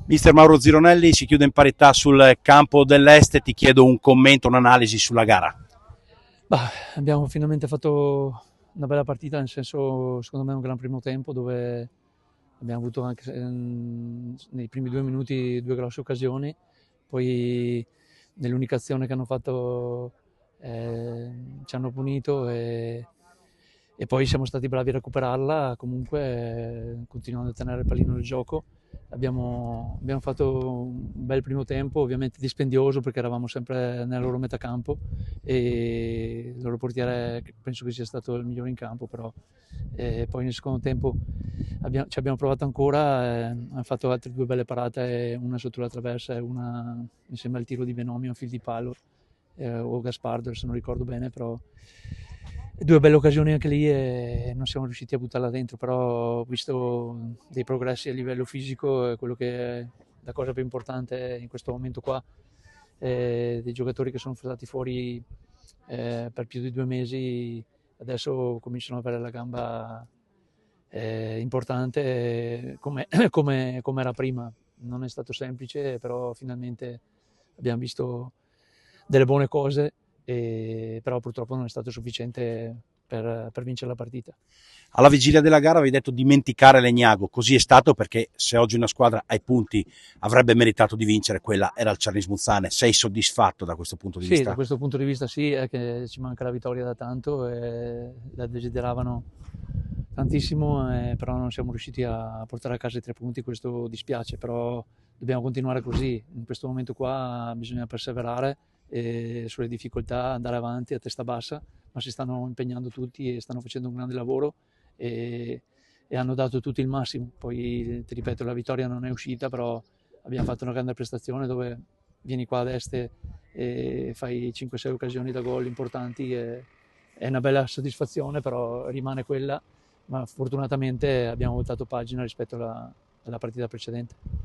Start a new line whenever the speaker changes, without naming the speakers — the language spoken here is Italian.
Mister Mauro Zironelli, si chiude in parità sul campo dell'Est, ti chiedo un commento, un'analisi sulla gara.
Bah, abbiamo finalmente fatto una bella partita, nel senso, secondo me, un gran primo tempo dove abbiamo avuto anche nei primi 2 minuti due grosse occasioni, poi nell'unica azione che hanno fatto ci hanno punito e poi siamo stati bravi a recuperarla, comunque continuando a tenere il pallino del gioco. Abbiamo fatto un bel primo tempo, ovviamente dispendioso perché eravamo sempre nella loro metà campo e il loro portiere penso che sia stato il migliore in campo, però poi nel secondo tempo ci abbiamo provato ancora, hanno fatto altre due belle parate, una sotto la traversa e una mi sembra il tiro di Venomio a fil di palo, o Gaspardo se non ricordo bene, però due belle occasioni anche lì e non siamo riusciti a buttarla dentro, però ho visto dei progressi a livello fisico, quello che è la cosa più importante in questo momento qua, dei giocatori che sono stati fuori per più di 2 mesi, adesso cominciano ad avere la gamba importante come era prima. Non è stato semplice, però finalmente abbiamo visto delle buone cose, però purtroppo non è stato sufficiente per vincere la partita.
Alla vigilia della gara avevi detto dimenticare Legnago, così è stato perché se oggi una squadra ai punti avrebbe meritato di vincere, quella era il Cernis Muzzane. Sei soddisfatto da questo punto di
Sì, da
vista?
questo punto di vista sì, è che ci manca la vittoria da tanto e la desideravano tantissimo, però non siamo riusciti a portare a casa i 3 punti, questo dispiace, però dobbiamo continuare così. In questo momento qua bisogna perseverare e sulle difficoltà andare avanti a testa bassa, ma si stanno impegnando tutti e stanno facendo un grande lavoro e, e hanno dato tutti il massimo. Poi ti ripeto, la vittoria non è uscita, però abbiamo fatto una grande prestazione dove vieni qua ad Este e fai 5-6 occasioni da gol importanti, è una bella soddisfazione, però rimane quella, ma fortunatamente abbiamo voltato pagina rispetto alla partita precedente.